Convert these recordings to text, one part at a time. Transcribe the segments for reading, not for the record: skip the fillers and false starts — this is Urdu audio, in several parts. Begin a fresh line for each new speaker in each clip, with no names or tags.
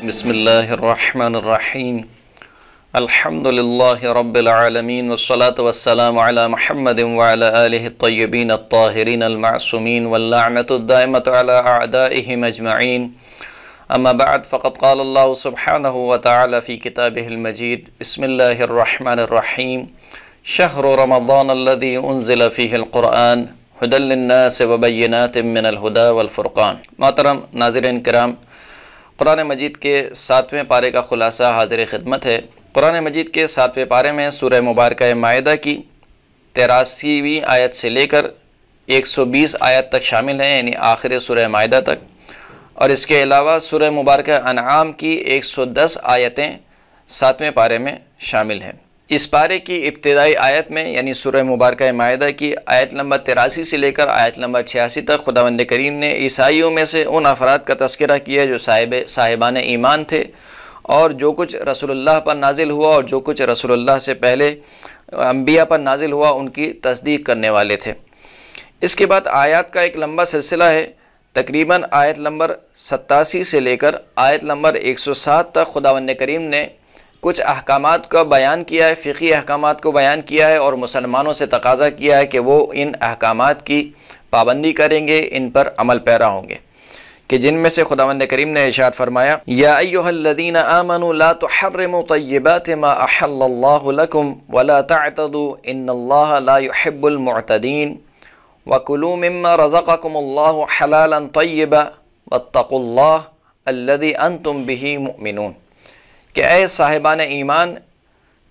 بسم اللہ الرحمن الرحیم الحمد للہ رب العالمین والصلاة والسلام علی محمد وعلی آلہ الطیبین الطاہرین المعصومین واللعنۃ الدائمۃ علی اعدائہم اجمعین اما بعد فقد قال اللہ سبحانہ وتعالی فی کتابہ المجید بسم اللہ الرحمن الرحیم شہر رمضان الذی انزل فیہ القرآن ہدی للناس وبینات من الہدی والفرقان۔ محترم ناظرین کرام، قرآن مجید کے 7ویں پارے کا خلاصہ حاضر خدمت ہے۔ قرآن مجید کے 7ویں پارے میں سورہ مبارکہ مائدہ کی 83ویں آیت سے لے کر 120 آیت تک شامل ہیں، یعنی آخر سورہ مائدہ تک، اور اس کے علاوہ سورہ مبارکہ انعام کی 110 آیتیں 7ویں پارے میں شامل ہیں۔ اس پارے کی ابتدائی آیت میں یعنی سورہ مبارکہ مائدہ کی آیت نمبر 83 سے لے کر آیت نمبر 86 تک خداوند کریم نے عیسائیوں میں سے ان افراد کا تذکرہ کیا جو صاحبان ایمان تھے، اور جو کچھ رسول اللہ پر نازل ہوا اور جو کچھ رسول اللہ سے پہلے انبیاء پر نازل ہوا ان کی تصدیق کرنے والے تھے۔ اس کے بعد آیات کا ایک لمبا سلسلہ ہے، تقریباً آیت نمبر 87 سے لے کر آیت نمبر 107 تک خداوند کریم نے کچھ احکامات کا بیان کیا ہے، فقہی احکامات کو بیان کیا ہے، اور مسلمانوں سے تقاضا کیا ہے کہ وہ ان احکامات کی پابندی کریں گے، ان پر عمل پیرا ہوں گے، کہ جن میں سے خداوند کریم نے ارشاد فرمایا یا ایھا الذین آمنوا لا تحرموا طیبات ما احل اللہ لکم ولا تعتدوا ان اللہ لا يحب المعتدین وکلوا مما رزقکم اللہ حلالا طیبا واتقوا اللہ الذی انتم بہ مؤمنون، کہ اے صاحبان ایمان،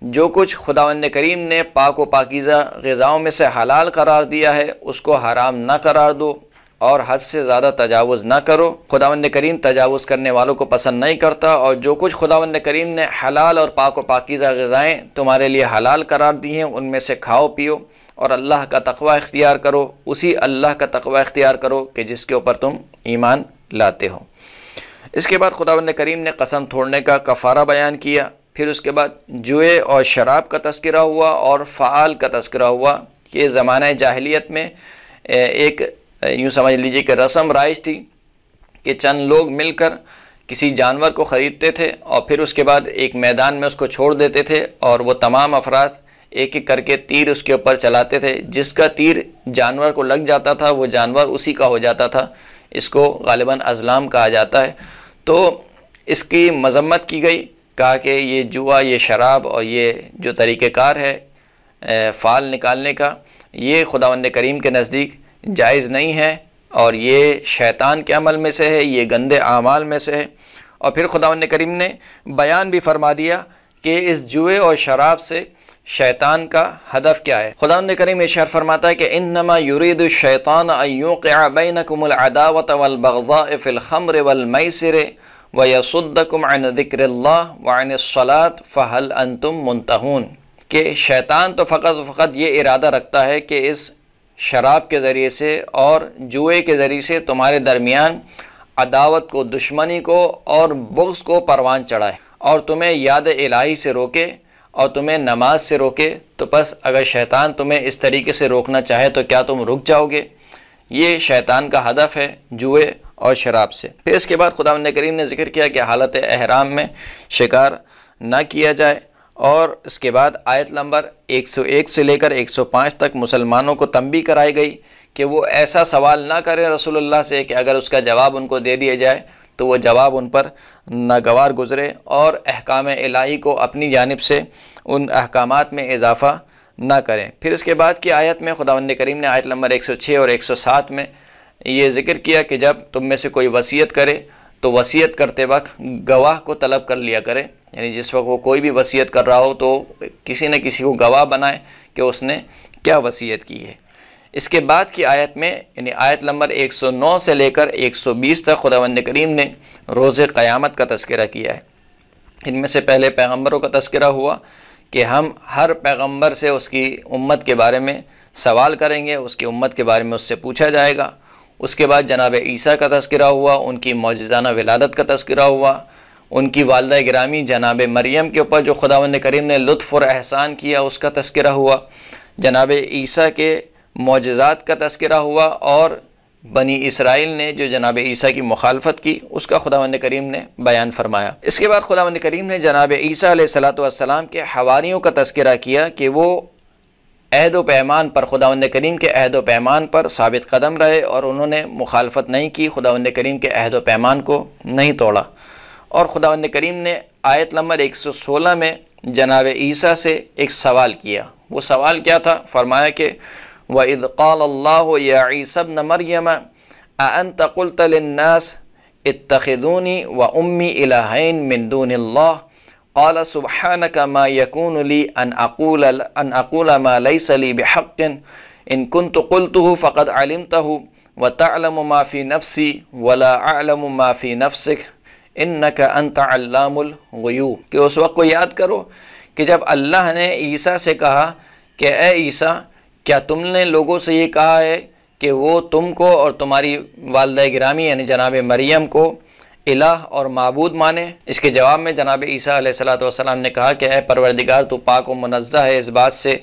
جو کچھ خداوند کریم نے پاک و پاکیزہ غذاؤں میں سے حلال قرار دیا ہے اس کو حرام نہ قرار دو اور حد سے زیادہ تجاوز نہ کرو۔ خداوند کریم تجاوز کرنے والوں کو پسند نہیں کرتا، اور جو کچھ خداوند کریم نے حلال اور پاک و پاکیزہ غذائیں تمہارے لیے حلال قرار دی ہیں ان میں سے کھاؤ پیو اور اللہ کا تقوی اختیار کرو، اسی اللہ کا تقوی اختیار کرو کہ جس کے اوپر تم ایمان لاتے ہو۔ اس کے بعد خداوند کریم نے قسم توڑنے کا کفارہ بیان کیا، پھر اس کے بعد جوئے اور شراب کا تذکرہ ہوا اور فعال کا تذکرہ ہوا، کہ زمانہ جاہلیت میں ایک یوں سمجھ لیجیے کہ رسم رائج تھی کہ چند لوگ مل کر کسی جانور کو خریدتے تھے اور پھر اس کے بعد ایک میدان میں اس کو چھوڑ دیتے تھے، اور وہ تمام افراد ایک ایک کر کے تیر اس کے اوپر چلاتے تھے، جس کا تیر جانور کو لگ جاتا تھا وہ جانور اسی کا ہو جاتا تھا۔ اس کو غالباً ازلام کہا جاتا ہے۔ تو اس کی مذمت کی گئی، کہا کہ یہ جوا، یہ شراب اور یہ جو طریقہ کار ہے فال نکالنے کا، یہ خداوند کریم کے نزدیک جائز نہیں ہے، اور یہ شیطان کے عمل میں سے ہے، یہ گندے اعمال میں سے ہے۔ اور پھر خداوند کریم نے بیان بھی فرما دیا کہ اس جوئے اور شراب سے شیطان کا ہدف کیا ہے۔ خداوند کریم ارشاد فرماتا ہے کہ انما یرید الشیطان ان یوقع بینکم العداوۃ والبغضاء فی الخمر والمیسر ویصدکم عن ذکر اللہ وعن الصلاۃ فہل انتم منتہون، کہ شیطان تو فقط یہ ارادہ رکھتا ہے کہ اس شراب کے ذریعے سے اور جوئے کے ذریعے سے تمہارے درمیان عداوت کو، دشمنی کو اور بغض کو پروان چڑھائے، اور تمہیں یاد الہی سے روکے اور تمہیں نماز سے روکے۔ تو پس اگر شیطان تمہیں اس طریقے سے روکنا چاہے تو کیا تم رک جاؤ گے؟ یہ شیطان کا ہدف ہے جوئے اور شراب سے۔ پھر اس کے بعد خداوند کریم نے ذکر کیا کہ حالت احرام میں شکار نہ کیا جائے، اور اس کے بعد آیت نمبر 101 سے لے کر 105 تک مسلمانوں کو تنبیہ کرائی گئی کہ وہ ایسا سوال نہ کریں رسول اللہ سے کہ اگر اس کا جواب ان کو دے دیا جائے تو وہ جواب ان پر ناگوار گزرے، اور احکام الہی کو اپنی جانب سے ان احکامات میں اضافہ نہ کریں۔ پھر اس کے بعد کی آیت میں خداوند کریم نے آیت نمبر 106 اور 107 میں یہ ذکر کیا کہ جب تم میں سے کوئی وصیت کرے تو وصیت کرتے وقت گواہ کو طلب کر لیا کرے، یعنی جس وقت وہ کوئی بھی وصیت کر رہا ہو تو کسی نہ کسی کو گواہ بنائے کہ اس نے کیا وصیت کی ہے۔ اس کے بعد کی آیت میں یعنی آیت نمبر 109 سے لے کر 120 تک خداوند کریم نے روز قیامت کا تذکرہ کیا ہے۔ ان میں سے پہلے پیغمبروں کا تذکرہ ہوا کہ ہم ہر پیغمبر سے اس کی امت کے بارے میں سوال کریں گے، اس کی امت کے بارے میں اس سے پوچھا جائے گا۔ اس کے بعد جناب عیسیٰ کا تذکرہ ہوا، ان کی معجزانہ ولادت کا تذکرہ ہوا، ان کی والدہ گرامی جناب مریم کے اوپر جو خداوند کریم نے لطف اور احسان کیا اس کا تذکرہ ہوا، جناب عیسیٰ کے معجزات کا تذکرہ ہوا، اور بنی اسرائیل نے جو جناب عیسیٰ کی مخالفت کی اس کا خداوند کریم نے بیان فرمایا۔ اس کے بعد خداوند کریم نے جناب عیسیٰ علیہ السلام کے حواریوں کا تذکرہ کیا کہ وہ عہد و پیمان پر، خداوند کریم کے عہد و پیمان پر ثابت قدم رہے اور انہوں نے مخالفت نہیں کی، خداوند کریم کے عہد و پیمان کو نہیں توڑا۔ اور خداوند کریم نے آیت نمبر 116 میں جناب عیسیٰ سے ایک سوال کیا۔ وہ سوال کیا تھا؟ فرمایا کہ وَإِذْ قَالَ اللَّهُ يَا عِيسَى ابْنَ مَرْيَمَ أَأَنْتَ قُلْتَ لِلنَّاسِ اتَّخِذُونِي وَأُمِّي إِلَٰهَيْنِ مِن دُونِ اللَّهِ قَالَ سُبْحَانَكَ مَا يَكُونُ لِي أَنْ أَقُولَ مَا لَيْسَ لِي بِحَقٍّ إِن كُنتُ قُلْتُهُ فَقَدْ عَلِمْتَهُ وَتَعْلَمُ مَا فِي نَفْسِي وَلَا أَعْلَمُ مَا فِي نَفْسِكَ إِنَّكَ أَنْتَ عَلَّامُ الْغُیُوبِ۔ کہ اس وقت کو یاد کرو کہ جب اللہ نے عیسیٰ سے کہا کہ اے عیسیٰ، کیا تم نے لوگوں سے یہ کہا ہے کہ وہ تم کو اور تمہاری والدہ گرامی یعنی جناب مریم کو الہ اور معبود مانے؟ اس کے جواب میں جناب عیسیٰ علیہ السلام نے کہا کہ اے پروردگار، تو پاک و منزہ ہے اس بات سے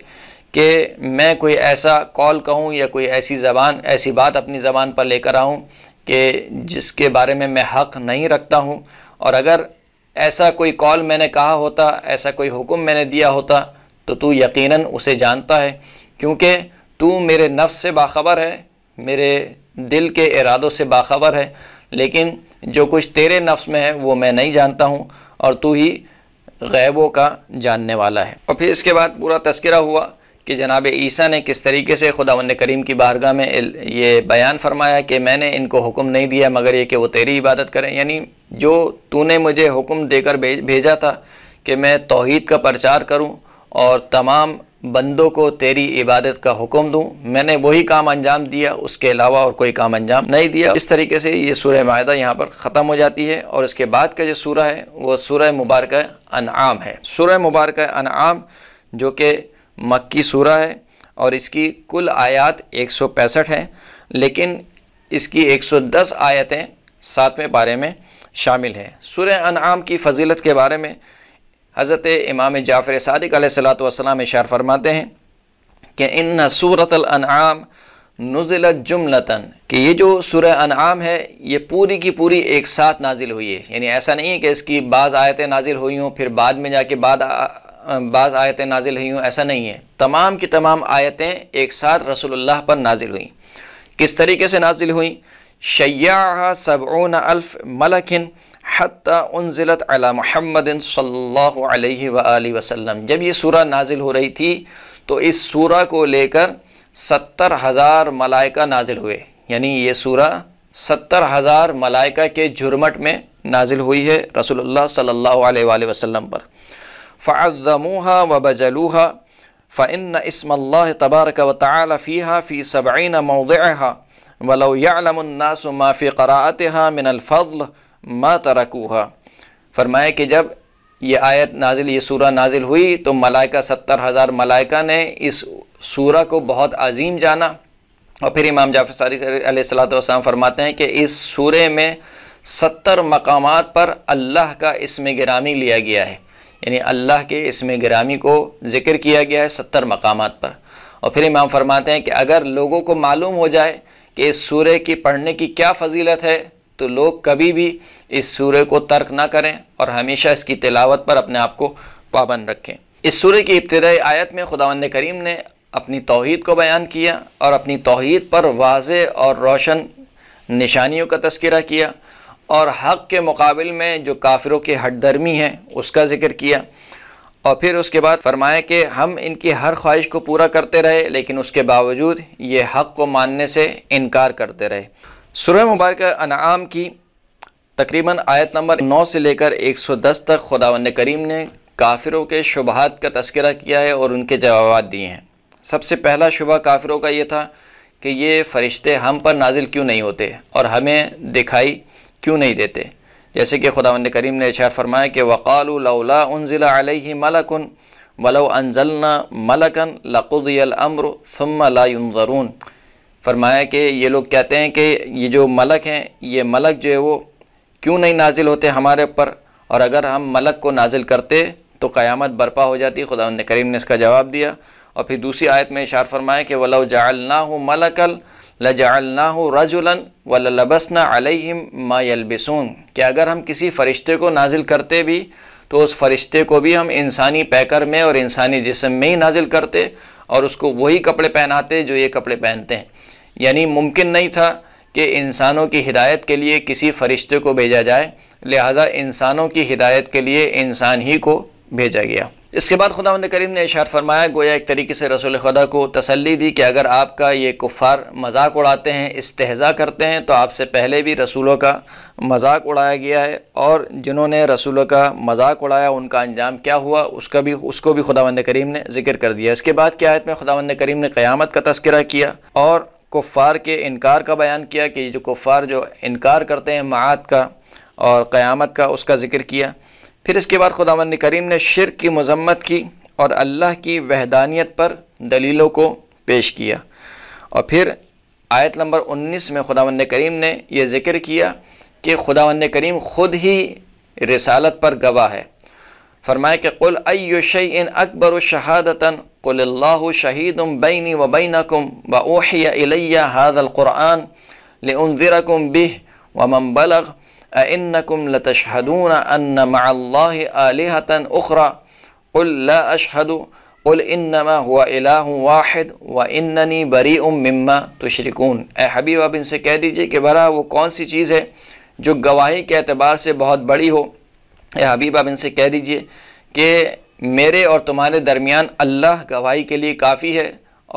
کہ میں کوئی ایسا قول کہوں یا کوئی ایسی بات اپنی زبان پر لے کر آؤں کہ جس کے بارے میں حق نہیں رکھتا ہوں، اور اگر ایسا کوئی قول میں نے کہا ہوتا، ایسا کوئی حکم میں نے دیا ہوتا تو یقیناً اسے جانتا ہے، کیونکہ تو میرے نفس سے باخبر ہے، میرے دل کے ارادوں سے باخبر ہے، لیکن جو کچھ تیرے نفس میں ہے وہ میں نہیں جانتا ہوں، اور تو ہی غیبوں کا جاننے والا ہے۔ اور پھر اس کے بعد پورا تذکرہ ہوا کہ جناب عیسیٰ نے کس طریقے سے خداوند کریم کی بارگاہ میں یہ بیان فرمایا کہ میں نے ان کو حکم نہیں دیا مگر یہ کہ وہ تیری عبادت کریں، یعنی جو تو نے مجھے حکم دے کر بھیجا تھا کہ میں توحید کا پرچار کروں اور تمام بندوں کو تیری عبادت کا حکم دوں، میں نے وہی کام انجام دیا، اس کے علاوہ اور کوئی کام انجام نہیں دیا۔ اس طریقے سے یہ سورہ مائدہ یہاں پر ختم ہو جاتی ہے، اور اس کے بعد کا جو سورہ ہے وہ سورہ مبارکہ انعام ہے۔ سورہ مبارکہ انعام جو کہ مکی سورہ ہے اور اس کی کل آیات 165 ہیں، لیکن اس کی 110 آیتیں 7ویں پارے میں شامل ہیں۔ سورہ انعام کی فضیلت کے بارے میں حضرت امام جعفر صادق علیہ السلام اشار فرماتے ہیں کہ ان سورۃ الانعام نزلت جملتاً، کہ یہ جو سورہ انعام ہے یہ پوری کی پوری ایک ساتھ نازل ہوئی ہے، یعنی ایسا نہیں ہے کہ اس کی بعض آیتیں نازل ہوئی ہوں پھر بعد میں جا کے بعض آیتیں نازل ہوئی ہوں، ایسا نہیں ہے، تمام کی تمام آیتیں ایک ساتھ رسول اللہ پر نازل ہوئیں۔ کس طریقے سے نازل ہوئیں؟ شیعها 70,000 ملک حتی انزلت علی محمد صلی اللہ علیہ وآلہ وسلم۔ جب یہ سورہ نازل ہو رہی تھی تو اس سورہ کو لے کر 70,000 ملائکہ نازل ہوئے، یعنی یہ سورہ 70,000 ملائکہ کے جھرمٹ میں نازل ہوئی ہے رسول اللہ صلی اللہ علیہ وآلہ وسلم پر۔ فعظموها وبجلوها فإن اسم اللہ تبارک وتعالی فیہا فی 70 موضعها ولو يعلم الناس ما فی قراءتها من الفضل ما ترکوها۔ فرمایا کہ جب یہ سورہ نازل ہوئی تو ملائکہ 70,000 ملائکہ نے اس سورہ کو بہت عظیم جانا، اور پھر امام جعفر صادق علیہ السلام فرماتے ہیں کہ اس سورے میں 70 مقامات پر اللہ کا اسم گرامی لیا گیا ہے، یعنی اللہ کے اسم گرامی کو ذکر کیا گیا ہے 70 مقامات پر۔ اور پھر امام فرماتے ہیں کہ اگر لوگوں کو معلوم ہو جائے کہ اس سورے کی پڑھنے کی کیا فضیلت ہے تو لوگ کبھی بھی اس سورے کو ترک نہ کریں اور ہمیشہ اس کی تلاوت پر اپنے آپ کو پابند رکھیں۔ اس سورے کی ابتدائی آیت میں خداوند کریم نے اپنی توحید کو بیان کیا اور اپنی توحید پر واضح اور روشن نشانیوں کا تذکرہ کیا، اور حق کے مقابل میں جو کافروں کی ہٹ درمی ہیں اس کا ذکر کیا، اور پھر اس کے بعد فرمایا کہ ہم ان کی ہر خواہش کو پورا کرتے رہے لیکن اس کے باوجود یہ حق کو ماننے سے انکار کرتے رہے۔ سورہ مبارکہ انعام کی تقریباً آیت نمبر 9 سے لے کر 110 تک خداوند کریم نے کافروں کے شبہات کا تذکرہ کیا ہے اور ان کے جوابات دیے ہیں۔ سب سے پہلا شبہ کافروں کا یہ تھا کہ یہ فرشتے ہم پر نازل کیوں نہیں ہوتے اور ہمیں دکھائی کیوں نہیں دیتے، جیسے کہ خداوند کریم نے ارشاد فرمایا کہ وَقَالُوا لَوْلَا أُنزِلَ عَلَيْهِ مَلَكٌ وَلَوْ أَنزَلْنَا مَلَكًا لَقُضِيَ الْأَمْرُ ثُمَّ لَا يُنظَرُونَ۔ فرمایا کہ یہ لوگ کہتے ہیں کہ یہ جو ملک ہیں، یہ ملک جو ہے وہ کیوں نہیں نازل ہوتے ہمارے اوپر، اور اگر ہم ملک کو نازل کرتے تو قیامت برپا ہو جاتی۔ خداوند کریم نے اس کا جواب دیا، اور پھر دوسری آیت میں ارشاد فرمایا کہ وَلَوْ جَعَلْنَاهُ مَلَكًا لَجَعَلْنَاهُ رَجُلًا وَلَلَبَسْنَا عَلَيْهِمْ مَا يَلْبِسُونَ کہ اگر ہم کسی فرشتے کو نازل کرتے بھی تو اس فرشتے کو بھی ہم انسانی پیکر میں اور انسانی جسم میں ہی نازل کرتے اور اس کو وہی کپڑے پہناتے جو یہ کپڑے پہنتے ہیں. یعنی ممکن نہیں تھا کہ انسانوں کی ہدایت کے لیے کسی فرشتے کو بھیجا جائے، لہٰذا انسانوں کی ہدایت کے لیے انسان ہی کو بھیجا گیا. اس کے بعد خداوند کریم نے ارشاد فرمایا، گویا ایک طریقے سے رسول خدا کو تسلی دی کہ اگر آپ کا یہ کفار مذاق اڑاتے ہیں، استہزاء کرتے ہیں، تو آپ سے پہلے بھی رسولوں کا مذاق اڑایا گیا ہے، اور جنہوں نے رسولوں کا مذاق اڑایا ان کا انجام کیا ہوا اس کو بھی خداوند کریم نے ذکر کر دیا. اس کے بعد کی آیت میں خداوند کریم نے قیامت کا تذکرہ کیا اور کفار کے انکار کا بیان کیا کہ جو کفار جو انکار کرتے ہیں معاد کا اور قیامت کا، اس کا ذکر کیا. پھر اس کے بعد خداوند کریم نے شرک کی مذمت کی اور اللہ کی وحدانیت پر دلیلوں کو پیش کیا. اور پھر آیت نمبر 19 میں خداوند کریم نے یہ ذکر کیا کہ خداوند کریم خود ہی رسالت پر گواہ ہے. فرمایا کہ قل ای شیء اکبر شہادۃ قل اللہ شہید بینی و بینکم واوحی الی ھذا القرآن لانذرکم بہ ومن بلغ اَإِنَّكُمْ لَتَشْهَدُونَ أَنَّ مَعَ اللَّهِ آلِهَةً أُخْرَى قُلْ لَا أَشْهَدُ قُلْ إِنَّمَا هُوَ إِلَٰهٌ وَاحِدٌ وَإِنَّنِي بَرِيءٌ مِّمَّا تُشْرِكُونَ. اے حبیب آپ ان سے کہہ دیجئے کہ بھلا وہ کون سی چیز ہے جو گواہی کے اعتبار سے بہت بڑی ہو. اے حبیب آپ ان سے کہہ دیجئے کہ میرے اور تمہارے درمیان اللہ گواہی کے لیے کافی ہے،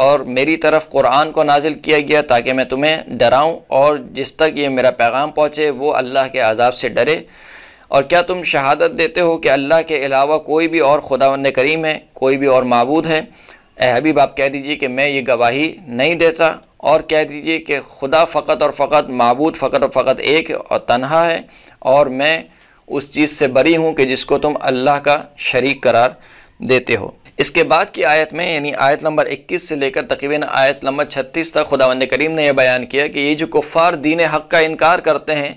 اور میری طرف قرآن کو نازل کیا گیا تاکہ میں تمہیں ڈراؤں اور جس تک یہ میرا پیغام پہنچے وہ اللہ کے عذاب سے ڈرے. اور کیا تم شہادت دیتے ہو کہ اللہ کے علاوہ کوئی بھی اور خداوند کریم ہے، کوئی بھی اور معبود ہے؟ اے حبیب آپ کہہ دیجئے کہ میں یہ گواہی نہیں دیتا، اور کہہ دیجئے کہ خدا فقط اور فقط معبود فقط اور فقط ایک اور تنہا ہے، اور میں اس چیز سے بری ہوں کہ جس کو تم اللہ کا شریک قرار دیتے ہو. اس کے بعد کی آیت میں یعنی آیت نمبر 21 سے لے کر تقریباً آیت نمبر 36 تک خداوند کریم نے یہ بیان کیا کہ یہ جو کفار دین حق کا انکار کرتے ہیں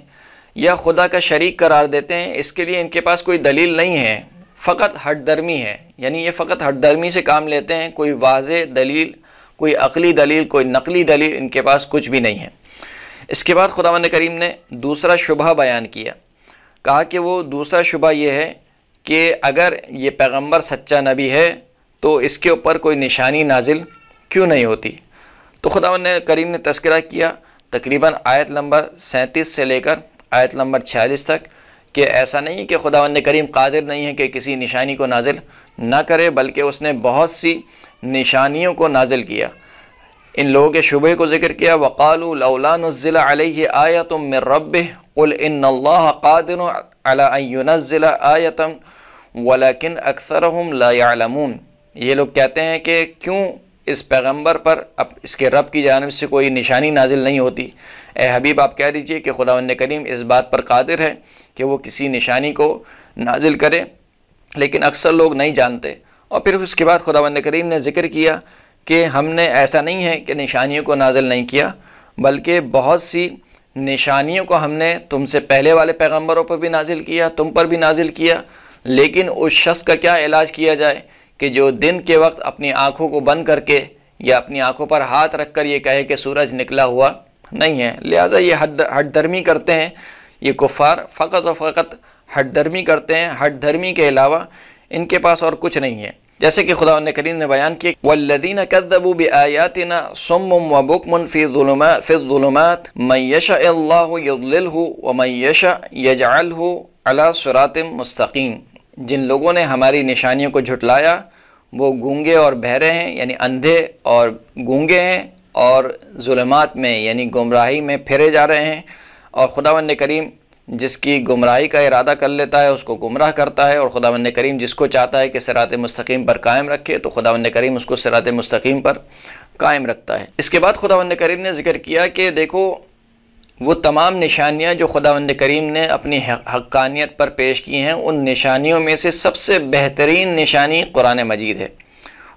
یا خدا کا شریک قرار دیتے ہیں، اس کے لیے ان کے پاس کوئی دلیل نہیں ہے، فقط ہٹ درمی ہے. یعنی یہ فقط ہٹ درمی سے کام لیتے ہیں، کوئی واضح دلیل، کوئی عقلی دلیل، کوئی نقلی دلیل ان کے پاس کچھ بھی نہیں ہے. اس کے بعد خداوند کریم نے دوسرا شبہ بیان کیا، کہا کہ وہ دوسرا شبہ یہ ہے کہ اگر یہ پیغمبر سچا نبی ہے تو اس کے اوپر کوئی نشانی نازل کیوں نہیں ہوتی. تو خداوند کریم نے تذکرہ کیا تقریباً آیت نمبر 37 سے لے کر آیت نمبر 46 تک کہ ایسا نہیں کہ خداوند کریم قادر نہیں ہے کہ کسی نشانی کو نازل نہ کرے، بلکہ اس نے بہت سی نشانیوں کو نازل کیا. ان لوگوں کے شبہ کو ذکر کیا، وَقَالُوا لَوْلَا نُزِّلَ عَلَيْهِ آيَةٌ مِّن رَّبِّهِ قُلْ إِنَّ اللَّهَ قَادِرٌ عَلَىٰ أَن يُنَزِّلَ آيَةً وَلَكِنْ أَكْثَرَهُمْ لَا يَعْلَمُونَ. یہ لوگ کہتے ہیں کہ کیوں اس پیغمبر پر اب اس کے رب کی جانب سے کوئی نشانی نازل نہیں ہوتی. اے حبیب آپ کہہ دیجئے کہ خداوند کریم اس بات پر قادر ہے کہ وہ کسی نشانی کو نازل کرے، لیکن اکثر لوگ نہیں جانتے. اور پھر اس کے بعد خداوند کریم نے ذکر کیا کہ ہم نے ایسا نہیں ہے کہ نشانیوں کو نازل نہیں کیا، بلکہ بہت سی نشانیوں کو ہم نے تم سے پہلے والے پیغمبروں پر بھی نازل کیا، تم پر بھی نازل کیا. لیکن اس شخص کا کیا علاج کیا جائے کہ جو دن کے وقت اپنی آنکھوں کو بند کر کے یا اپنی آنکھوں پر ہاتھ رکھ کر یہ کہے کہ سورج نکلا ہوا نہیں ہے. لہٰذا یہ ہٹ درمی کرتے ہیں، یہ کفار فقط و فقط ہٹ درمی کرتے ہیں. ہٹ درمی کے علاوہ ان کے پاس اور کچھ نہیں ہے. جیسے کہ خداوند کریم نے بیان کیا والذین کذبوا بآیاتنا صم وبکم فی الظلمات من یشاء اللہ یضللہ ومن یشاء یجعلہ علی صراط مستقیم. جن لوگوں نے ہماری نشانیوں کو جھٹلایا وہ گونگے اور بہرے ہیں، یعنی اندھے اور گونگے ہیں، اور ظلمات میں یعنی گمراہی میں پھرے جا رہے ہیں. اور خداوند کریم جس کی گمراہی کا ارادہ کر لیتا ہے اس کو گمراہ کرتا ہے، اور خداوند کریم جس کو چاہتا ہے کہ صراط مستقیم پر قائم رکھے تو خداوند کریم اس کو صراط مستقیم پر قائم رکھتا ہے. اس کے بعد خداوند کریم نے ذکر کیا کہ دیکھو وہ تمام نشانیاں جو خداوند کریم نے اپنی حقانیت پر پیش کی ہیں، ان نشانیوں میں سے سب سے بہترین نشانی قرآن مجید ہے.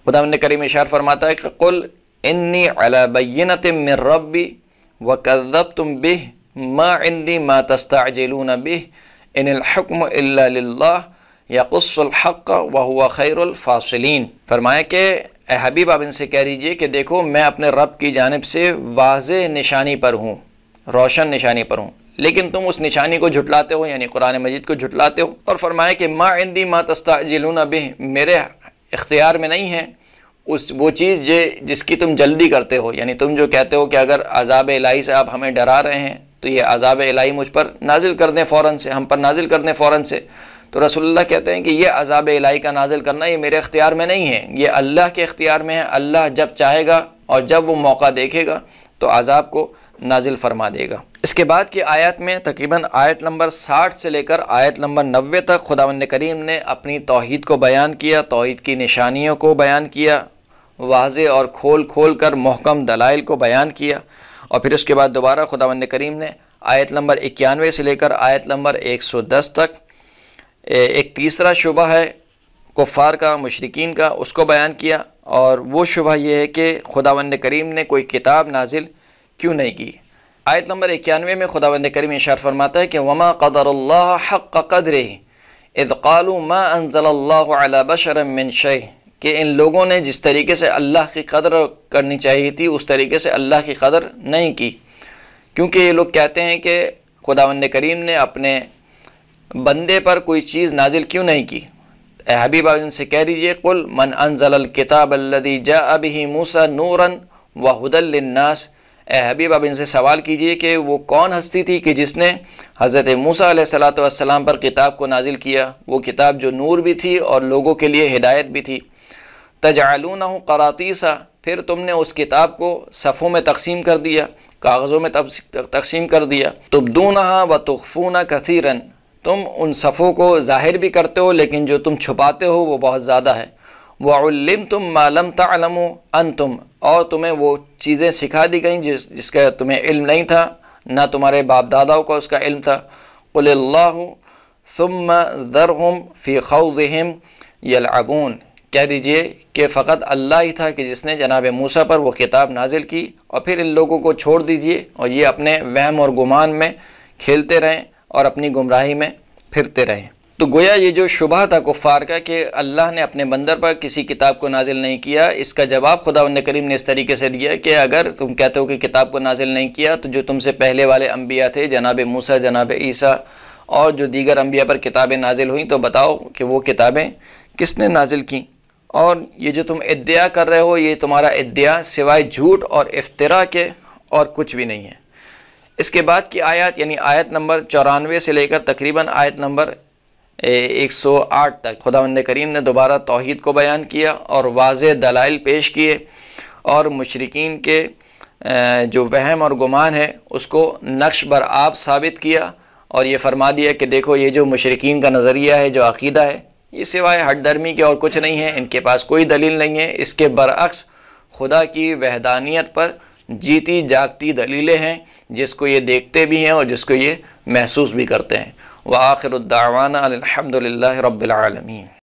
خداوند کریم ارشاد فرماتا ہے کہ قل انی علی بینۃ من ربی وکذبتم بہ ما عندی ما تستعجلون بہ ان الحکم الا للہ یقص الحق وہو خیر الفاصلین. فرمایا کہ اے حبیب آپ ان سے کہہ دیجئے کہ دیکھو میں اپنے رب کی جانب سے واضح نشانی پر ہوں، روشن نشانی پر ہوں، لیکن تم اس نشانی کو جھٹلاتے ہو، یعنی قرآن مجید کو جھٹلاتے ہو۔ اور فرمایا کہ ما عندی ما تستعجلون بہ، میرے اختیار میں نہیں ہے وہ چیز جس کی تم جلدی کرتے ہو، یعنی تم جو کہتے ہو کہ اگر عذاب الہی سے آپ ہمیں ڈرا رہے ہیں تو یہ عذاب الہی مجھ پر نازل کر دیں فوراً سے، ہم پر نازل کر دیں فوراً سے۔ تو رسول اللہ کہتے ہیں کہ یہ عذاب الہی کا نازل کرنا یہ میرے اختیار میں نہیں ہے، یہ اللہ کے اختیار میں ہے۔ اللہ جب چاہے گا اور جب وہ موقع دیکھے گا تو عذاب کو نازل فرما دے گا۔ اس کے بعد کی آیت میں تقریباً آیت نمبر 60 سے لے کر آیت نمبر 90 تک خداوند کریم نے اپنی توحید کو بیان کیا، توحید کی نشانیوں کو بیان کیا، واضح اور کھول کر محکم دلائل کو بیان کیا۔ اور پھر اس کے بعد دوبارہ خداوند کریم نے آیت نمبر 91 سے لے کر آیت نمبر 110 تک ایک تیسرا شبہ ہے کفار کا، مشرکین کا، اس کو بیان کیا۔ اور وہ شبہ یہ ہے کہ خداوند کریم نے کوئی کتاب نازل کیوں نہیں کی۔ آیت نمبر 91 میں خداوند کریم ارشاد فرماتا ہے کہ وما قدر اللہ حق قدرہ اذ قالوا ما انزل اللہ علی بشر من شیء، کہ ان لوگوں نے جس طریقے سے اللہ کی قدر کرنی چاہیے تھی اس طریقے سے اللہ کی قدر نہیں کی، کیونکہ یہ لوگ کہتے ہیں کہ خداوند کریم نے اپنے بندے پر کوئی چیز نازل کیوں نہیں کی۔ اے حبیب آپ ان سے کہہ دیجئے قل من انزل الکتاب الذی جاء به موسیٰ نورا وہدی للناس، اے حبیب آپ ان سے سوال کیجئے کہ وہ کون ہستی تھی کہ جس نے حضرت موسیٰ علیہ السلام پر کتاب کو نازل کیا، وہ کتاب جو نور بھی تھی اور لوگوں کے لیے ہدایت بھی تھی۔ تجعلونہ قراطیسا، پھر تم نے اس کتاب کو صفوں میں تقسیم کر دیا، کاغذوں میں تقسیم کر دیا۔ تبدونہا وتخفون کثیرا، تم ان صفوں کو ظاہر بھی کرتے ہو لیکن جو تم چھپاتے ہو وہ بہت زیادہ ہے۔ وعلمتم ما لم تعلموا انتم، اور تمہیں وہ چیزیں سکھا دی گئیں جس کا تمہیں علم نہیں تھا، نہ تمہارے باپ داداؤں کو اس کا علم تھا۔ قل اللہ ثم ذرہم فی خوضہم یلعبون، کہہ دیجئے کہ فقط اللہ ہی تھا کہ جس نے جناب موسیٰ پر وہ کتاب نازل کی، اور پھر ان لوگوں کو چھوڑ دیجئے اور یہ اپنے وہم اور گمان میں کھیلتے رہیں اور اپنی گمراہی میں پھرتے رہیں۔ تو گویا یہ جو شبہ تھا کفار کا کہ اللہ نے اپنے بندر پر کسی کتاب کو نازل نہیں کیا، اس کا جواب خداوند کریم نے اس طریقے سے دیا کہ اگر تم کہتے ہو کہ کتاب کو نازل نہیں کیا تو جو تم سے پہلے والے انبیاء تھے، جناب موسیٰ، جناب عیسیٰ اور جو دیگر انبیاء پر کتابیں نازل ہوئیں، تو بتاؤ کہ وہ کتابیں کس نے نازل کیں؟ اور یہ جو تم ادعا کر رہے ہو یہ تمہارا ادعا سوائے جھوٹ اور افتراء کے اور کچھ بھی نہیں ہے۔ اس کے بعد کی آیات یعنی آیت نمبر 94 سے لے کر تقریباً آیت نمبر 108 تک خداوند کریم نے دوبارہ توحید کو بیان کیا اور واضح دلائل پیش کیے، اور مشرکین کے جو وہم اور گمان ہے اس کو نقش بر آب ثابت کیا، اور یہ فرما دیا کہ دیکھو یہ جو مشرکین کا نظریہ ہے، جو عقیدہ ہے، یہ سوائے ہٹ درمی کے اور کچھ نہیں ہے، ان کے پاس کوئی دلیل نہیں ہے۔ اس کے برعکس خدا کی وحدانیت پر جیتی جاگتی دلیلیں ہیں، جس کو یہ دیکھتے بھی ہیں اور جس کو یہ محسوس بھی کرتے ہیں۔ وآخر الدعوانا الحمد للہ رب العالمین۔